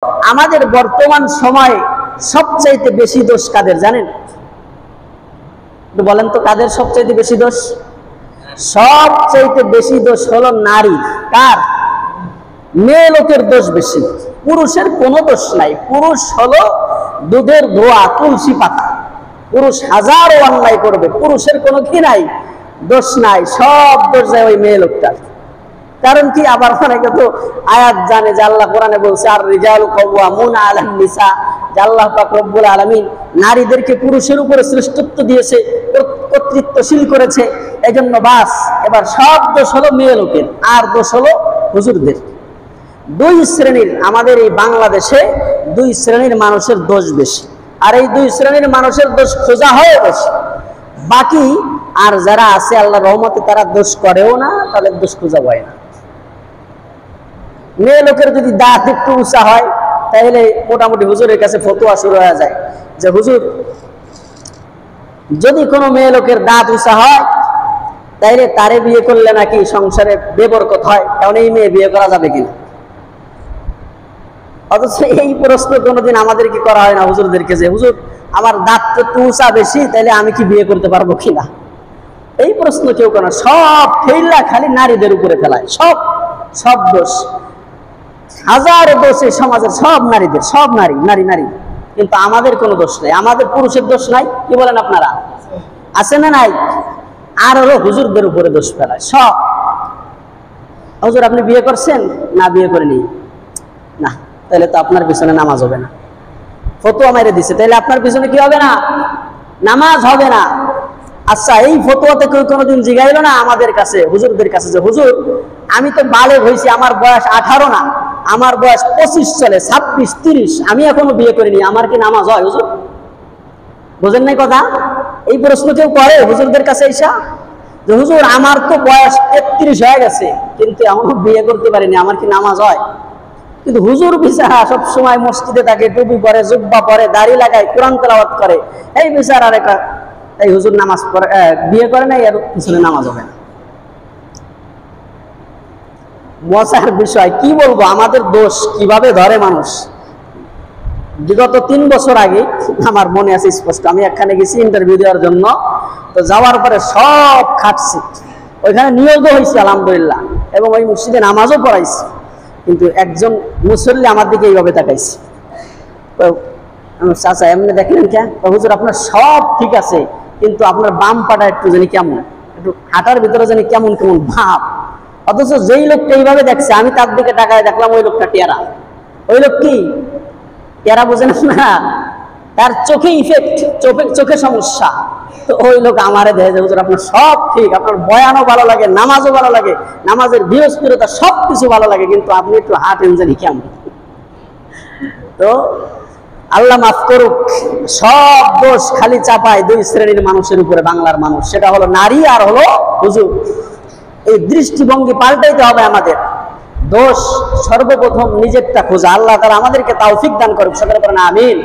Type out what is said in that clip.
আমাদের বর্তমান সময়ে সবচাইতে বেশি দোষ কাদের জানেন? বলেন তো, কাদের সবচাইতে বেশি দোষ? সবচাইতে বেশি দোষ হলো নারী। কার? মেয়ে লোকের দোষ বেশি, পুরুষের কোনো দোষ নাই। পুরুষ হলো দুধের ধোয়া, তুলসী পাতা। পুরুষ হাজারো অন্যায় করবে, পুরুষের কোনো কি নাই, দোষ নাই। সব দোষ যায় ওই মেয়ে লোকটার। কারণ কি? আবার অনেকে তো আয়াত জানে যে আল্লাহ কোরআনে বলছে আর রিজালু কাওয়ামুনা আলান নিসা, যে আল্লাহ পাক রব্বুল আলামিন নারীদেরকে পুরুষের উপরে শ্রেষ্ঠত্ব দিয়েছে, কর্তৃত্বশীল করেছে। এজন্য বাস এবার সব দোষ হলো মেয়ে লোকের, আর দোষ হলো হুজুরদের। দুই শ্রেণীর, আমাদের এই বাংলাদেশে দুই শ্রেণীর মানুষের দোষ বেশি, আর এই দুই শ্রেণীর মানুষের দোষ খোঁজা হয় বেশি। বাকি আর যারা আছে আল্লাহর রহমতে তারা দোষ করেও না, তাদের দোষ খোঁজা হয় না। মেয়ে লোকের যদি দাঁত একটু উঁচা হয় তাহলে মোটামুটি হুজুরের কাছে ফতোয়া শুরু হয়ে যায় যে হুজুর, যদি কোনো মেয়ে লোকের দাঁত উঁচা হয় তাইলে তারে বিয়ে করলে নাকি সংসারে বেবরকত হয়, কারণ এই মেয়ে বিয়ে করা যাবে কিনা। অথচ এই প্রশ্ন কোনোদিন আমাদেরকে করা হয় না হুজুরদেরকে যে হুজুর আমার দাঁত একটু উঁচা বেশি, তাইলে আমি কি বিয়ে করতে পারবো কিনা। এই প্রশ্ন কেউ করে না। সব ফেইলা খালি নারীদের উপরে ফেলায়, সব সব দোষ, হাজারো দোষ এই সমাজের, সব নারীদের, সব নারী নারী নারী। কিন্তু আমাদের কোনো দোষ নাই, আমাদের পুরুষের দোষ নাই। কি বলেন আপনারা? আছে না নাই? আর হলো হুজুরদের উপরে দোষ ফেলায় সব। হুজুর আপনি বিয়ে করছেন? না, বিয়ে করেনি। না, তাহলে তো আপনার পিছনে নামাজ হবে না। ফতোয়া মেরে দিছে, তাহলে আপনার পিছনে কি হবে না? নামাজ হবে না। আচ্ছা, এই ফতোয়াতে কেউ কোনোদিন জিগাইলো না আমাদের কাছে, হুজুরদের কাছে, যে হুজুর আমি তো বালেগ হয়েছি, আমার বয়স 18 না, আমার বয়স 25 চলে, 26, 30, আমি এখনো বিয়ে করিনি, আমার কি নামাজ হয় হুজুর? বুঝেন নাই কথা? এই প্রশ্ন কেউ করে হুজুরদের কাছে এসা যে হুজুর আমার তো বয়স 33 হয়ে গেছে, কিন্তু এখনো বিয়ে করতে পারিনি, আমার কি নামাজ হয়? কিন্তু হুজুর বিচারা সবসময় মসজিদে থাকে, টুপি পরে, জুব্বা পরে, দাড়ি লাগায়, কোরআন তেলাওয়াত করে। এই বিচার আর একটা, এই হুজুর নামাজ পড়ে, বিয়ে করে নাই, এর পিছনে নামাজ হবে না। মজার বিষয় কি বলবো, আমাদের দোষ কিভাবে ধরে মানুষ। বিগত 3 বছর আগে আমার মনে আছে স্পষ্ট, আমি একখানে গেছি ইন্টারভিউ দেওয়ার জন্য। তো যাওয়ার পরে সব খাটছি, ওইখানে নিয়োগও হয়েছে আলহামদুলিল্লাহ, এবং ওই মসজিদে নামাজও পড়াইছি। কিন্তু একজন মুসল্লি আমার দিকে এইভাবে তাকাইছে, তো চাচা এমনি দেখলেন কেন? হুজুর আপনার সব ঠিক আছে, কিন্তু আপনার বাম পাটা একটু জানি কেমন, একটু হাঁটার ভিতরে জানি কেমন কেমন ভাব। অথচ যেই লোকটা এইভাবে দেখছে, আমি তার দিকে তাকায় দেখলাম ওই লোকটা টেরা। ওই লোক কি টেরা, বোঝেন না? তার চোখে ইফেক্ট, চোখে সমস্যা। তো ওই লোক আমারে দেখে যে হুজুর আপনার সব ঠিক, আপনার বয়ানও ভালো লাগে, নামাজও ভালো লাগে, নামাজের বৃহস্পতিতা সব কিছু ভালো লাগে, কিন্তু আপনি একটু হাঁটেন জানি কেমন। তো আল্লাহ মাফ করুক, সব দোষ খালি চাপায় দুই শ্রেণীর মানুষের উপরে, বাংলার মানুষ, সেটা হলো নারী আর হলো হুজুর। এই দৃষ্টিভঙ্গি পাল্টাইতে হবে আমাদের। দোষ সর্বপ্রথম নিজেরটা খোঁজা। আল্লাহ তাআলা আমাদেরকে তৌফিক দান করুক, সকলে বলেন আমিন।